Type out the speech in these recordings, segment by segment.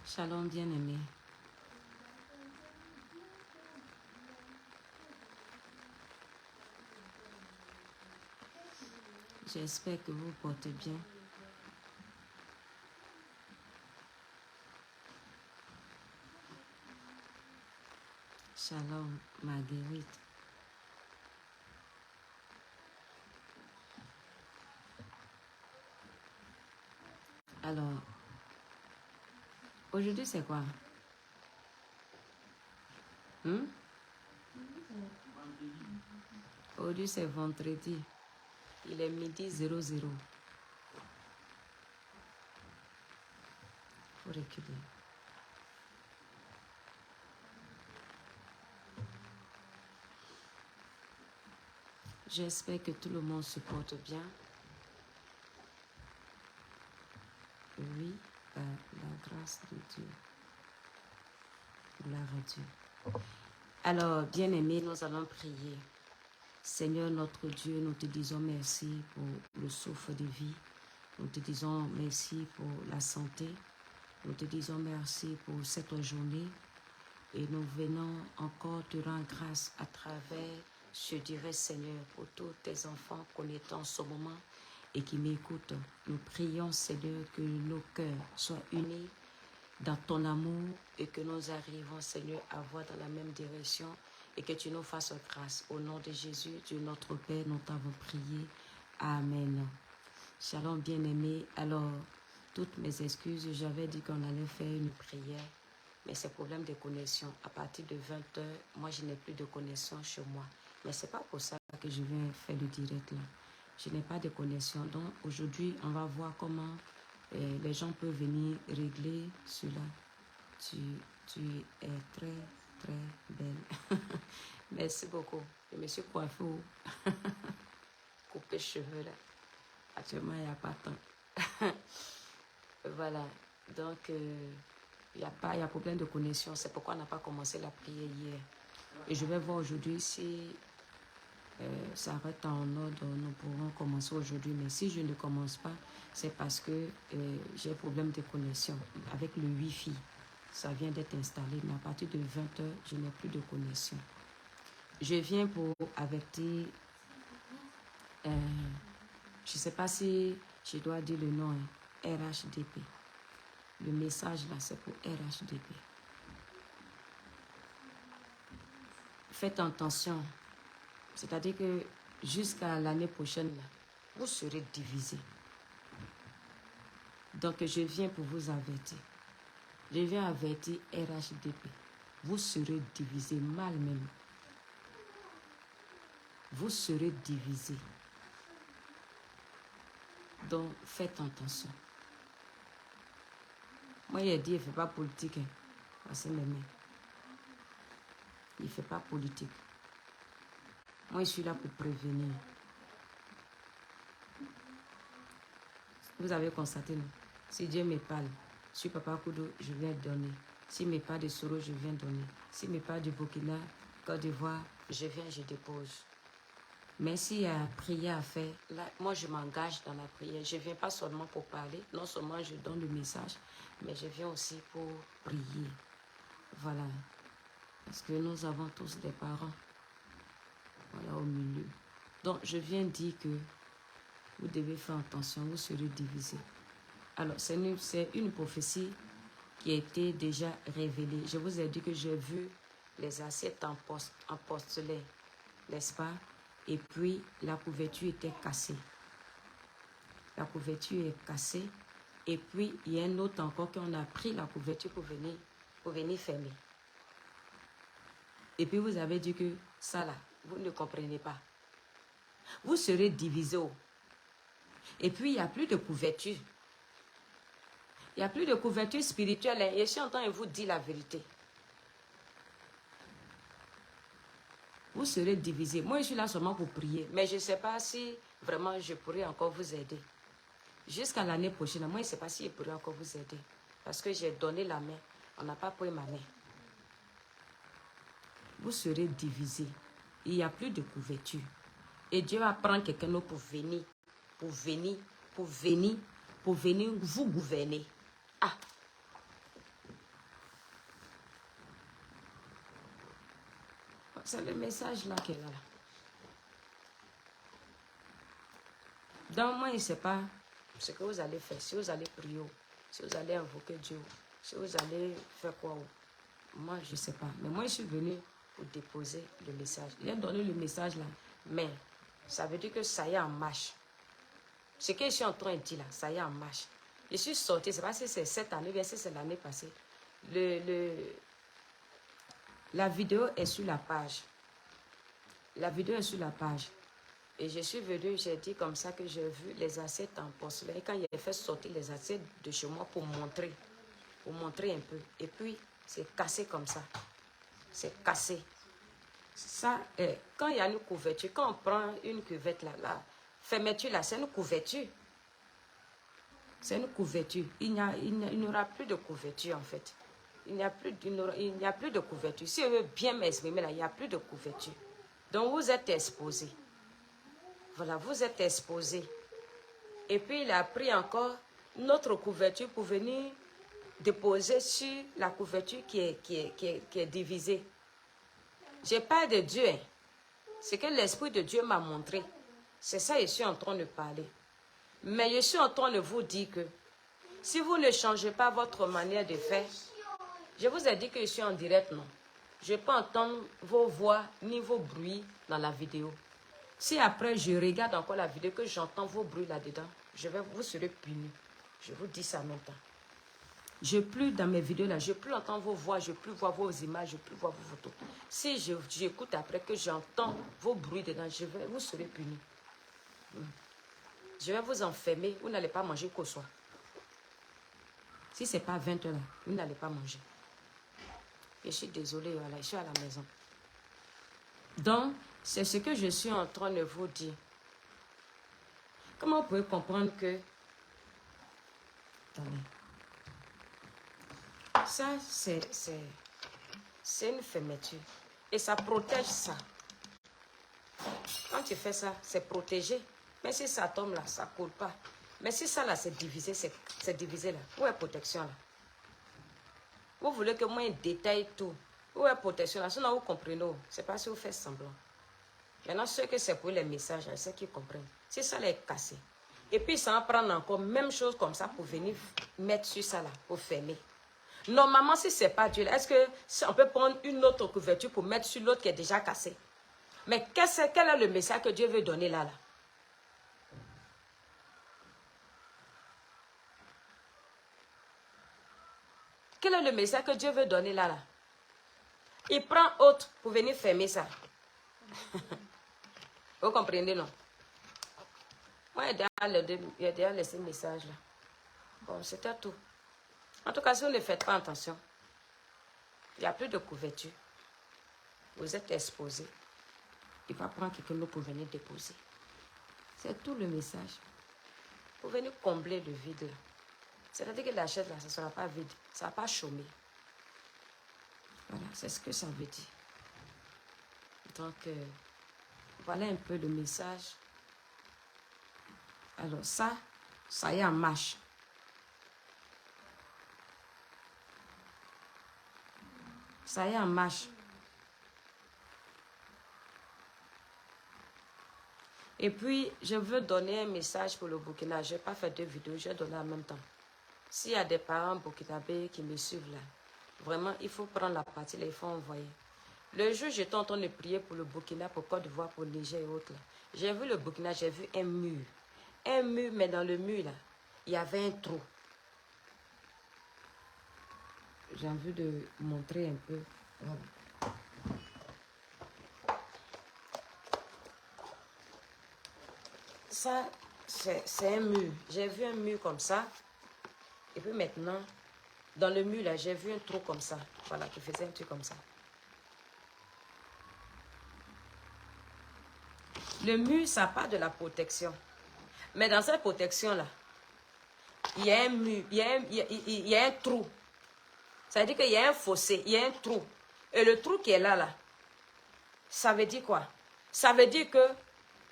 Shalom bien-aimé. J'espère que vous portez bien. Shalom Marguerite. Alors, aujourd'hui c'est quoi? Aujourd'hui c'est vendredi. Il est midi 00. Faut reculer. J'espère que tout le monde se porte bien. Oui, par la grâce de Dieu. Gloire à Dieu. Alors, bien-aimés, nous allons prier. Seigneur notre Dieu, nous te disons merci pour le souffle de vie. Nous te disons merci pour la santé. Nous te disons merci pour cette journée. Et nous venons encore te rendre grâce à travers, je dirais Seigneur, pour tous tes enfants connaissant ce moment et qui m'écoutent. Nous prions Seigneur que nos cœurs soient unis dans ton amour et que nous arrivons Seigneur à voir dans la même direction et que tu nous fasses grâce. Au nom de Jésus, Dieu notre Père, nous t'avons prié. Amen. Shalom bien-aimé. Alors, toutes mes excuses, j'avais dit qu'on allait faire une prière. Mais c'est problème de connexion. À partir de 20h, moi, je n'ai plus de connexion chez moi. Mais ce n'est pas pour ça que je viens faire le direct là. Je n'ai pas de connexion. Donc, aujourd'hui, on va voir comment les gens peuvent venir régler cela. Tu es très, très belle. Merci beaucoup. Je me suis coiffée ou coupé cheveux là. Actuellement, il n'y a pas tant. Voilà. Donc, il y a problème de connexion. C'est pourquoi on n'a pas commencé la prière hier. Et je vais voir aujourd'hui si ça arrête en ordre. Nous pourrons commencer aujourd'hui. Mais si je ne commence pas, c'est parce que j'ai problème de connexion avec le Wi-Fi. Ça vient d'être installé. Mais à partir de 20h, je n'ai plus de connexion. Je viens pour avertir. Je ne sais pas si je dois dire le nom. RHDP. Le message là, c'est pour RHDP. Faites attention. C'est-à-dire que jusqu'à l'année prochaine, là, vous serez divisés. Donc, je viens pour vous avertir. Je viens avertir RHDP. Vous serez divisés mal même. Vous serez divisés. Donc, faites attention. Moi, il a dit, il ne fait pas politique. Hein. C'est mes mains. Il ne fait pas politique. Moi, je suis là pour prévenir. Vous avez constaté, non? Si Dieu me parle, si Papa Koudou, je viens donner. Si me parle de Soro, je viens donner. Si me parle du Burkina, Côte d'Ivoire, je viens, je dépose. Mais s'il y a prière à faire, là, moi, je m'engage dans la prière. Je ne viens pas seulement pour parler. Non seulement je donne le message, mais je viens aussi pour prier. Voilà. Parce que nous avons tous des parents. Voilà, au milieu. Donc, je viens dire que vous devez faire attention, vous serez divisés. Alors, c'est une prophétie qui a été déjà révélée. Je vous ai dit que j'ai vu les assiettes en porcelaine, n'est-ce pas? Et puis, la couverture était cassée. La couverture est cassée. Et puis, il y a un autre encore qu'on a pris la couverture pour venir fermer. Et puis, vous avez dit que ça là, vous ne comprenez pas. Vous serez divisés. Et puis, il n'y a plus de couverture. Il n'y a plus de couverture spirituelle. Et je suis en train de vous dire la vérité. Vous serez divisés. Moi, je suis là seulement pour prier. Mais je ne sais pas si vraiment je pourrais encore vous aider. Jusqu'à l'année prochaine, moi, je ne sais pas si je pourrais encore vous aider. Parce que j'ai donné la main. On n'a pas pris ma main. Vous serez divisés. Il n'y a plus de couverture. Et Dieu va prendre quelqu'un d'autre pour venir vous gouverner. Ah! C'est le message là qui est là. Donc moi, je ne sais pas ce que vous allez faire. Si vous allez prier, si vous allez invoquer Dieu, si vous allez faire quoi. Moi, je ne sais pas. Mais moi, je suis venue pour déposer le message. J'ai donné le message là. Mais ça veut dire que ça y est en marche. Ce que je suis en train de dire là, ça y est en marche. Je suis sortie, c'est pas si c'est cette année, bien si c'est l'année passée. La vidéo est sur la page. La vidéo est sur la page. Et je suis venue, j'ai dit comme ça que j'ai vu les assiettes en porcelaine. Et quand il a fait sortir les assiettes de chez moi pour montrer un peu. Et puis, c'est cassé comme ça. C'est cassé. Ça, quand il y a une couverture, quand on prend une cuvette là, la fermeture là, c'est une couverture. C'est une couverture. Il n'y aura plus de couverture en fait. Il n'y a plus de couverture. Si je veux bien m'exprimer là, il n'y a plus de couverture. Donc vous êtes exposé. Voilà, vous êtes exposé. Et puis il a pris encore notre couverture pour venir déposer sur la couverture qui est divisée. Je parle de Dieu. C'est que l'Esprit de Dieu m'a montré. C'est ça que je suis en train de parler. Mais je suis en train de vous dire que si vous ne changez pas votre manière de faire, je vous ai dit que je suis en direct, non. Je ne peux pas entendre vos voix ni vos bruits dans la vidéo. Si après je regarde encore la vidéo, que j'entends vos bruits là-dedans, vous serez punis. Je vous dis ça maintenant. Je ne peux plus dans mes vidéos là, je ne peux plus entendre vos voix, je ne peux plus voir vos images, je ne peux plus voir vos photos. Si j'écoute après que j'entends vos bruits dedans, vous serez punis. Je vais vous enfermer, vous n'allez pas manger qu'au soir. Si ce n'est pas 20 h là, vous n'allez pas manger. Je suis désolée, voilà, je suis à la maison. Donc, c'est ce que je suis en train de vous dire. Comment vous pouvez comprendre que... Attendez. Ça, c'est une fermeture. Et ça protège ça. Quand tu fais ça, c'est protégé. Mais si ça tombe là, ça ne coule pas. Mais si ça là, c'est divisé, c'est divisé là. Où est protection là? Vous voulez que moi détaille tout. Où est protection là? Sinon vous comprenez. Ce n'est pas si vous faites semblant. Maintenant, ceux que c'est pour les messages, c'est qu'ils comprennent. Si ça là est cassé. Et puis ça va prendre encore même chose comme ça pour venir mettre sur ça là, pour fermer. Normalement, si ce n'est pas Dieu, est-ce qu'on peut prendre une autre couverture pour mettre sur l'autre qui est déjà cassée? Mais quel est le message que Dieu veut donner là? Quel est le message que Dieu veut donner là? Il prend autre pour venir fermer ça. Vous comprenez, non? Moi, il a déjà laissé le message là. Bon, c'était tout. En tout cas, si vous ne faites pas attention, il n'y a plus de couverture. Vous êtes exposé. Il va prendre quelqu'un d'autre pour venir déposer. C'est tout le message. Pour venir combler le vide là. C'est-à-dire que la chaise là, ça ne sera pas vide. Ça ne va pas chômer. Voilà, c'est ce que ça veut dire. Donc, voilà un peu le message. Alors ça y est en marche. Ça y est en marche. Et puis, je veux donner un message pour le Burkina. Je n'ai pas fait 2 vidéos, je vais donner en même temps. S'il y a des parents burkinabés qui me suivent là, vraiment, il faut prendre la partie là, il faut envoyer. Le jour, j'étais en train de prier pour le Burkina, pour Côte d'Ivoire, pour Niger et autres. J'ai vu le Burkina, j'ai vu un mur. Un mur, mais dans le mur là, il y avait un trou. J'ai envie de montrer un peu. Voilà. Ça, c'est un mur. J'ai vu un mur comme ça. Et puis maintenant, dans le mur là, j'ai vu un trou comme ça. Voilà, qui faisait un truc comme ça. Le mur, ça part de la protection. Mais dans cette protection-là, il y a un mur, il y a un trou. Ça veut dire qu'il y a un fossé, il y a un trou. Et le trou qui est là, ça veut dire quoi? Ça veut dire que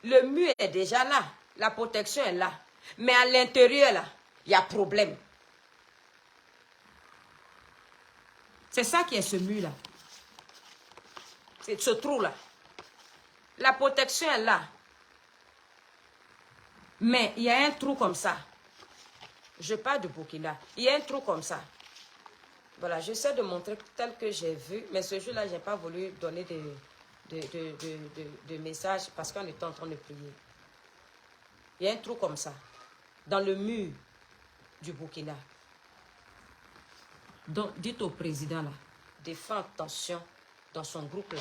le mur est déjà là. La protection est là. Mais à l'intérieur, là, il y a problème. C'est ça qui est ce mur-là. C'est ce trou-là. La protection est là. Mais il y a un trou comme ça. Je parle de Burkina. Il y a un trou comme ça. Voilà, j'essaie de montrer tel que j'ai vu. Mais ce jour-là, je n'ai pas voulu donner de messages parce qu'on était en train de prier. Il y a un trou comme ça. Dans le mur du Burkina. Donc, dites au président là, de faire attention dans son groupe là.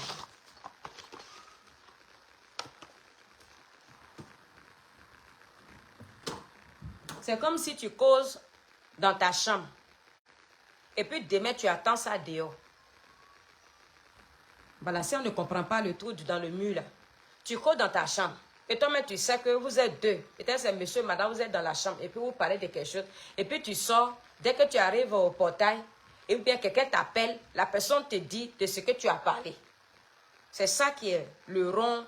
C'est comme si tu causes dans ta chambre. Et puis demain, tu attends ça dehors. Voilà, si on ne comprend pas le trou dans le mur là, tu causes dans ta chambre. Et toi-même, tu sais que vous êtes deux. Peut-être c'est monsieur, madame, vous êtes dans la chambre. Et puis vous parlez de quelque chose. Et puis tu sors. Dès que tu arrives au portail, et bien quelqu'un t'appelle, la personne te dit de ce que tu as parlé. C'est ça qui est le rond,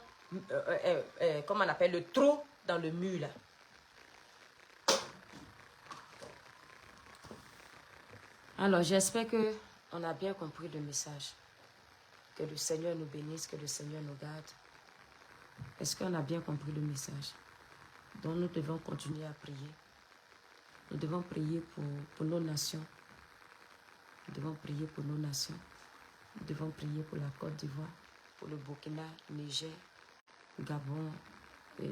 comment on appelle, le trou dans le mur là. Alors, j'espère qu'on a bien compris le message. Que le Seigneur nous bénisse, que le Seigneur nous garde. Est-ce qu'on a bien compris le message? Donc, nous devons continuer à prier. Nous devons prier pour nos nations. Nous devons prier pour nos nations. Nous devons prier pour la Côte d'Ivoire, pour le Burkina, Niger, Gabon, et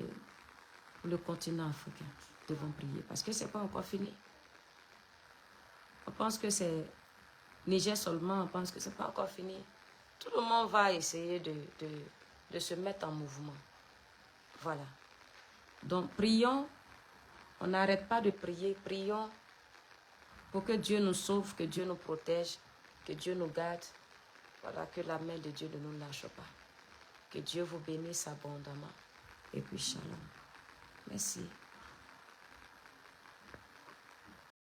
pour le continent africain. Nous devons prier parce que ce n'est pas encore fini. On pense que c'est Niger seulement, on pense que ce n'est pas encore fini. Tout le monde va essayer de se mettre en mouvement. Voilà. Donc, prions. On n'arrête pas de prier. Prions pour que Dieu nous sauve, que Dieu nous protège, que Dieu nous garde. Voilà, que la main de Dieu ne nous lâche pas. Que Dieu vous bénisse abondamment. Et puis, shalom. Merci.